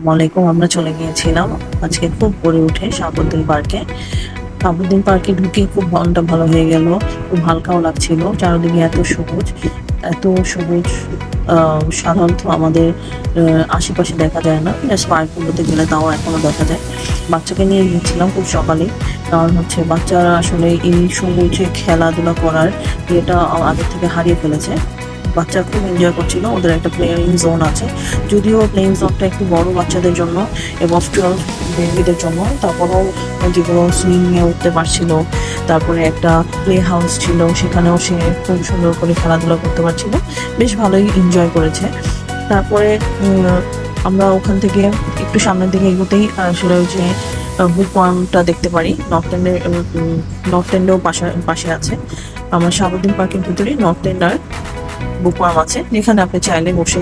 আসসালামাইকুম। আমরা চলে গিয়েছিলাম আজকে খুব ভোরে উঠে শাহাবুদ্দিন পার্কে। শাহাবুদ্দিন পার্কে ঢুকে খুব মনটা ভালো হয়ে গেল, খুব হালকাও লাগছিল। চারদিকে এত সবুজ, এত সবুজ সাধারণত আমাদের আশেপাশে দেখা যায় না। জাস্ট পার্কগুলোতে গেলে তাও এখনো দেখা যায়। বাচ্চাকে নিয়ে গিয়েছিলাম খুব সকালে, কারণ হচ্ছে বাচ্চারা আসলে এই সবুজে খেলাধুলা করার ইয়েটা আগের থেকে হারিয়ে ফেলেছে। বাচ্চা খুব এনজয় করছিল। ওদের একটা প্লেয়িং জোন আছে, যদিও প্লেয়িং জোনটা একটু বড় বাচ্চাদের জন্য এবং 12 বেবিদের জন্য। তারপরেও যেগুলো সুইমিংয়ে উঠতে পারছিল, তারপরে একটা প্লে হাউস ছিল, সেখানেও সে খুব সুন্দর করে খেলাধুলা করতে পারছিল। বেশ ভালোই এনজয় করেছে। তারপরে আমরা ওখান থেকে একটু সামনের দিকে এগোতেই আসলে ওই যে বুক পয়েন্টটা দেখতে পারি। নর্থ এন্ডেও পাশে আছে। আমার শাহাবুদ্দিন পার্কের ভিতরে নর্থ এন্ড আর বুক ওয়ার্ম আছে, যেখানে আপনি চাইলে বসে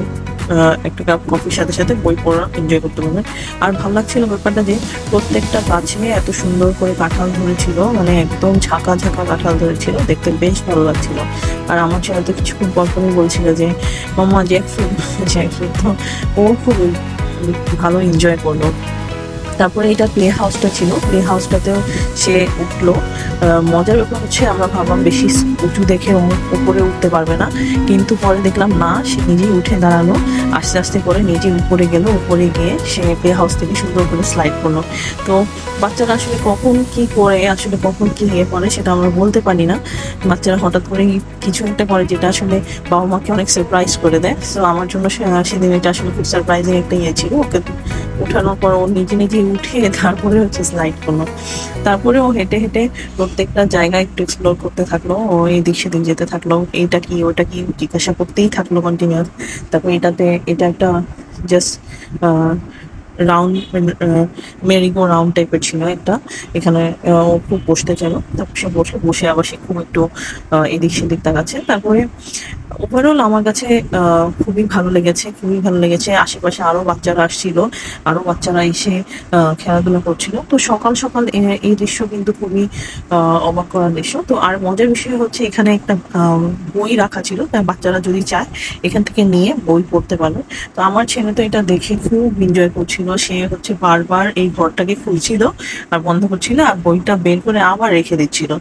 একটা কাপ কফির সাথে সাথে বই পড়া এনজয় করতে পারবেন। আর ভালো লাগছিল ব্যাপারটা যে প্রত্যেকটা গাছে এত সুন্দর করে কাঁঠাল ধরেছিল, মানে একদম ঝাঁকা ঝাঁকা কাঁঠাল ধরেছিল, দেখতে বেশ ভালো লাগছিল। আর আমার ছেলে তো কিছুক্ষণ পর পরই বলছিল যে মাম্মা জ্যাকফ্রুট জ্যাকফ্রুট, তো ও খুব ভালো এনজয় করলো। তারপরে এটা প্লে হাউসটা ছিল, প্লে হাউসটাতেও সে উঠলো। মজার ব্যাপার হচ্ছে আমরা ভাবলাম বেশি উঁচু দেখে উপরে উঠতে পারবে না, কিন্তু পরে দেখলাম না, সে নিজেই উঠে দাঁড়ালো। আস্তে আস্তে করে নিজে উপরে গেল, উপরে গিয়ে সে প্লে হাউস থেকে সুন্দর করে স্লাইড করলো। তো বাচ্চারা আসলে কখন কি করে, আসলে কখন কি ইয়ে করে সেটা আমরা বলতে পারি না। বাচ্চারা হঠাৎ করে কিছু একটা করে যেটা আসলে বাবা মাকে অনেক সারপ্রাইজ করে দেয়। সো আমার জন্য সেদিন এটা আসলে খুব সারপ্রাইজিং একটা ইয়ে ছিল। ওকে উঠানোর পর ও নিজে নিজে উঠে তারপরে হচ্ছে স্লাইড করলো। তারপরে ও হেঁটে হেঁটে প্রত্যেকটা জায়গা একটু এক্সপ্লোর করতে থাকলো। ও এদিক সেদিক যেতে থাকলো, এইটা কি ওটা কি জিজ্ঞাসা করতেই থাকলো কন্টিনিউয়াস। তারপর এটা একটা জাস্ট রাউন্ড মেরিগো রাউন্ড টাইপের ছিল একটা, এখানে ও খুব বসতে চাইলো। তারপর সে বসে বসে আবার সে খুব একটু এদিক সেদিক তাকাচ্ছে। তারপরে ওভারঅল আমার কাছে খুবই ভালো লেগেছে, খুবই ভালো লেগেছে। আশেপাশে আরো বাচ্চারা আসছিল, আরো বাচ্চারা এসে খেলাধুলা করছিল। তো সকাল সকাল এই দৃশ্য কিন্তু খুবই অবাক করার দৃশ্য। তো আর মজার বিষয় হচ্ছে এখানে একটা বই রাখা ছিল, তাই বাচ্চারা যদি চায় এখান থেকে নিয়ে বই পড়তে পারবে। তো আমার ছেলে তো এটা দেখে খুব এনজয় করছিল। সে হচ্ছে বারবার এই ঘরটাকে খুলছিল আর বন্ধ করছিল, আর বইটা বের করে আবার রেখে দিচ্ছিল।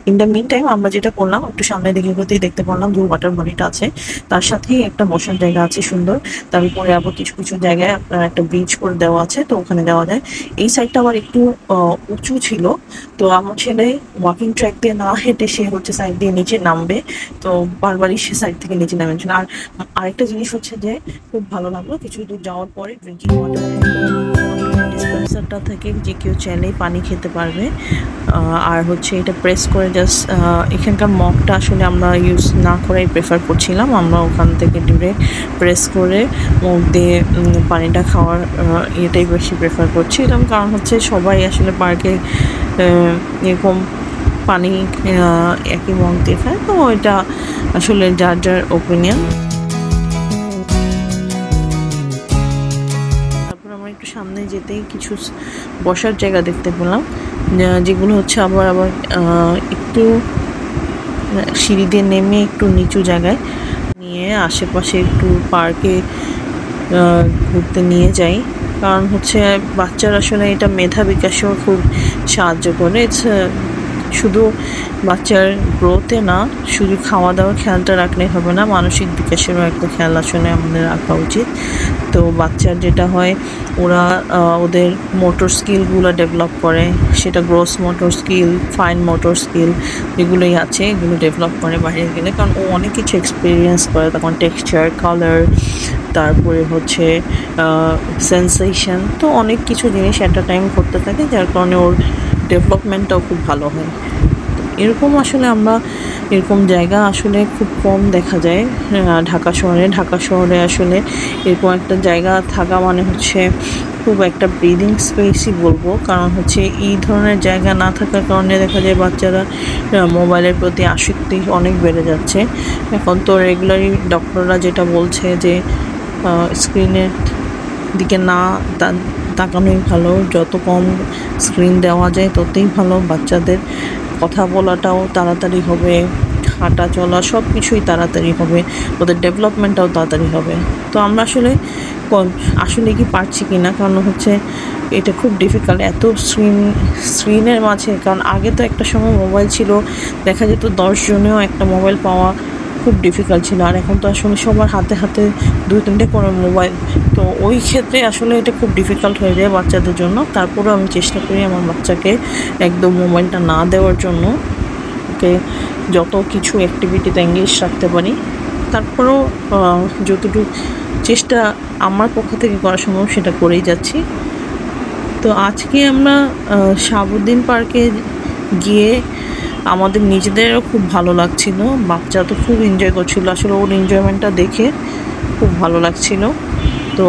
ইন দ্য মিন টাইম আমরা যেটা করলাম, একটু সামনের দিকে এগোতেই দেখতে পারলাম যে ওয়াটার বডিটা আছে, তার সাথেই একটা বসার জায়গা আছে সুন্দর। তারপরে আবার কিছু কিছু জায়গায় আপনার একটা ব্রিজ করে দেওয়া আছে, তো ওখানে যাওয়া যায়। এই সাইডটা আবার একটু উঁচু ছিল, তো আমার ছেলে ওয়াকিং ট্র্যাক দিয়ে না হেঁটে সে হচ্ছে সাইড দিয়ে নিচে নামবে, তো বারবারই সে সাইড থেকে নিচে নামেছিল। আর আরেকটা জিনিস হচ্ছে যে খুব ভালো লাগলো, কিছু দূর যাওয়ার পরে ড্রিঙ্কিং ওয়াটার ডিসপেন্সারটা থেকে যে কেউ চাইলেই পানি খেতে পারবে। আর হচ্ছে এটা প্রেস করে জাস্ট, এখানকার মগটা আসলে আমরা ইউজ না করাই প্রেফার করছিলাম। আমরা ওখান থেকে ডিরেক্ট প্রেস করে মুখ দিয়ে পানিটা খাওয়ার এটাই বেশি প্রেফার করছিলাম, কারণ হচ্ছে সবাই আসলে পার্কে এরকম পানি একই মগ দিয়ে খায়। তো এটা আসলে যার যার ওপিনিয়ন। একটু সামনে যেতেই কিছু বসার জায়গা দেখতে পেলাম, যেগুলো হচ্ছে আবার একটু সিঁড়ি দিয়ে নেমে একটু নিচু জায়গায় নিয়ে আশেপাশে একটু পার্কে ঘুরতে নিয়ে যাই। কারণ হচ্ছে বাচ্চারা আসলে এটা মেধা বিকাশেও খুব সাহায্য করে। শুধু বাচ্চার গ্রোথে না, শুধু খাওয়া দাওয়া খেয়ালটা রাখলেই হবে না, মানসিক বিকাশেরও একটা খেয়াল আসলে আমাদের রাখা উচিত। তো বাচ্চার যেটা হয়, ওরা ওদের মোটর স্কিলগুলো ডেভেলপ করে, সেটা gross motor skill, fine motor skill যেগুলোই আছে এগুলো ডেভেলপ করে বাইরে গেলে। কারণ ও অনেক কিছু এক্সপিরিয়েন্স করে, তখন টেক্সচার, কালার, তারপরে হচ্ছে সেন্সেশন, তো অনেক কিছু জিনিস অ্যাট আ টাইম করতে থাকে, যার কারণে ওর ডেভেলপমেন্টটাও খুব ভালো হয়। এরকম আসলে আমরা এরকম জায়গা আসলে খুব কম দেখা যায় ঢাকা শহরে আসলে এরকম একটা জায়গা থাকা মানে হচ্ছে খুব একটা ব্রিদিং স্পেসই বলবো। কারণ হচ্ছে এই ধরনের জায়গা না থাকার কারণে দেখা যায় বাচ্চারা মোবাইলের প্রতি আসক্তি অনেক বেড়ে যাচ্ছে। এখন তো রেগুলারই ডক্টররা যেটা বলছে যে স্ক্রিনের দিকে না তাকানোই ভালো, যত কম স্ক্রিন দেওয়া যায় ততই ভালো। বাচ্চাদের কথা বলাটাও তাড়াতাড়ি হবে, হাঁটা চলা সব কিছুই তাড়াতাড়ি হবে, ওদের ডেভেলপমেন্টটাও তাড়াতাড়ি হবে। তো আমরা আসলে কি পারছি কি না, কারণ হচ্ছে এটা খুব ডিফিকাল্ট এত স্ক্রিনের মাঝে। কারণ আগে তো একটা সময় মোবাইল ছিল, দেখা যেত 10 জনেও একটা মোবাইল পাওয়া খুব ডিফিকাল্ট ছিল, আর এখন তো আসলে সবার হাতে হাতে 2-3টে করে মোবাইল। তো ওই ক্ষেত্রে আসলে এটা খুব ডিফিকাল্ট হয়ে যায় বাচ্চাদের জন্য। তারপরেও আমি চেষ্টা করি আমার বাচ্চাকে একদম মোবাইলটা না দেওয়ার জন্য, ওকে যত কিছু অ্যাক্টিভিটিতে এঙ্গেজ রাখতে পারি। তারপরেও যতটুকু চেষ্টা আমার পক্ষ থেকে করা সম্ভব সেটা করেই যাচ্ছি। তো আজকে আমরা শাহাবুদ্দিন পার্কে গিয়ে আমাদের নিজেদেরও খুব ভালো লাগছিল, বাচ্চা তো খুব এনজয় করছিল, আসলে ওর এনজয়মেন্টটা দেখে খুব ভালো লাগছিল। তো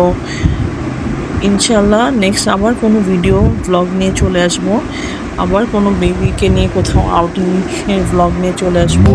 ইনশাল্লাহ নেক্সট আবার কোনো ভিডিও ব্লগ নিয়ে চলে আসবো, আবার কোনো বেবিকে নিয়ে কোথাও আউটিংয়ের ব্লগ নিয়ে চলে আসবো।